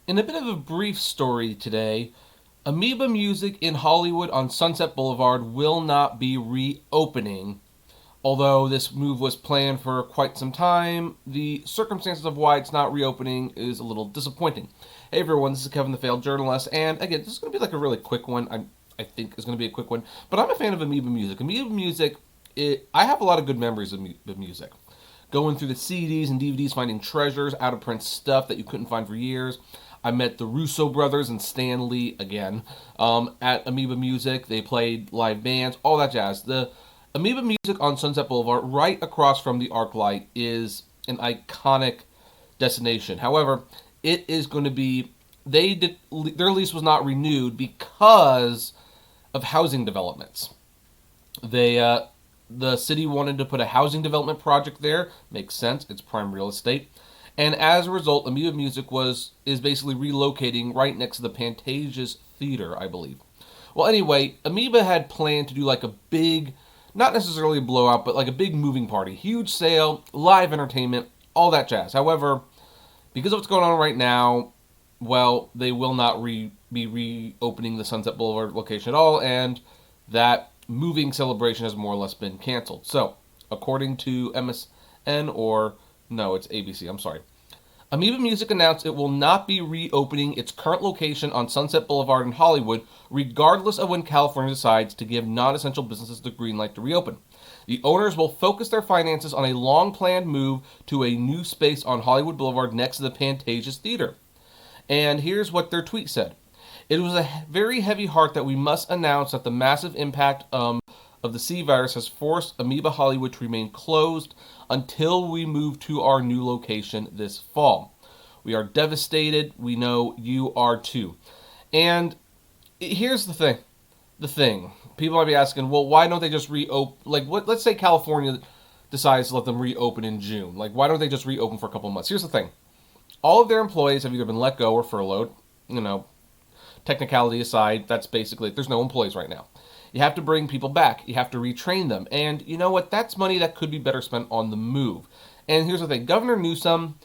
In a bit of a brief story today, Amoeba Music in Hollywood on Sunset Boulevard will not be reopening. Although this move was planned for quite some time, the circumstances of why it's not reopening is a little disappointing. Hey everyone, this is Kevin the Failed Journalist, and again, this is going to be like a really quick one. I think is going to be a quick one, but I'm a fan of Amoeba Music. Amoeba Music, I have a lot of good memories of music. Going through the CDs and DVDs, finding treasures, out of print stuff that you couldn't find for years. I met the Russo brothers and Stan Lee again at Amoeba Music. They played live bands, all that jazz. The Amoeba Music on Sunset Boulevard, right across from the ArcLight, is an iconic destination. However, it is going to be their lease was not renewed because of housing developments. The city wanted to put a housing development project there. Makes sense. It's prime real estate. And as a result, Amoeba Music is basically relocating right next to the Pantages Theater, I believe. Well, anyway, Amoeba had planned to do like a big, not necessarily a blowout, but like a big moving party. Huge sale, live entertainment, all that jazz. However, because of what's going on right now, well, they will not be reopening the Sunset Boulevard location at all, and that moving celebration has more or less been canceled. So, according to MSN, or no, it's ABC, I'm sorry. Amoeba Music announced it will not be reopening its current location on Sunset Boulevard in Hollywood, regardless of when California decides to give non-essential businesses the green light to reopen. The owners will focus their finances on a long-planned move to a new space on Hollywood Boulevard next to the Pantages Theater. And here's what their tweet said. It was a very heavy heart that we must announce that the massive impact of the C virus has forced Amoeba Hollywood to remain closed until we move to our new location this fall. We are devastated. We know you are too. And here's the thing. People might be asking, well, why don't they just reopen? Like, let's say California decides to let them reopen in June. Like, why don't they just reopen for a couple of months? Here's the thing. All of their employees have either been let go or furloughed. Technicality aside, that's basically it. There's no employees right now. You have to bring people back. You have to retrain them. And you know what? That's money that could be better spent on the move. And here's the thing. Governor Newsom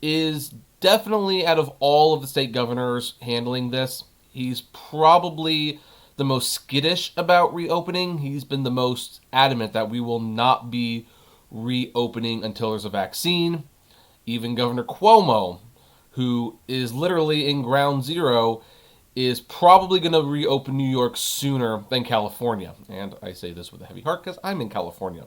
is definitely, out of all of the state governors handling this, he's probably the most skittish about reopening. He's been the most adamant that we will not be reopening until there's a vaccine. Even Governor Cuomo, who is literally in ground zero, is probably going to reopen New York sooner than California. And I say this with a heavy heart because I'm in California.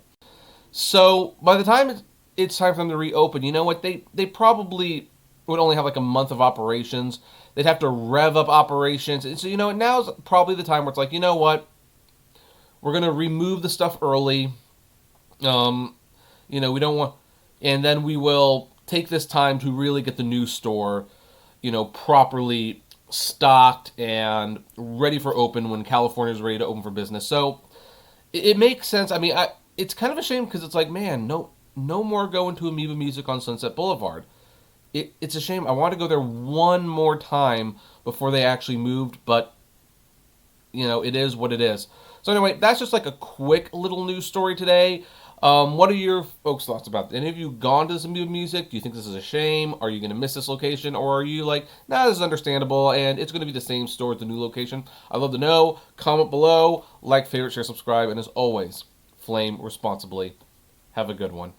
So by the time it's time for them to reopen, you know what? They probably would only have like a month of operations. They'd have to rev up operations. And so, now's probably the time where it's like, you know what? We're going to remove the stuff early. We don't want... And then we will take this time to really get the new store, properly stocked and ready for open when California is ready to open for business. So it makes sense. I mean, it's kind of a shame because it's like, man, no more going to Amoeba Music on Sunset Boulevard. It's a shame. I want to go there one more time before they actually moved, but it is what it is. So anyway, that's just like a quick little news story today. What are your folks' thoughts about this? Any of you gone to this Amoeba Music? Do you think this is a shame? Are you going to miss this location? Or are you like, nah, this is understandable, and it's going to be the same store at the new location? I'd love to know. Comment below. Like, favorite, share, subscribe, and as always, flame responsibly. Have a good one.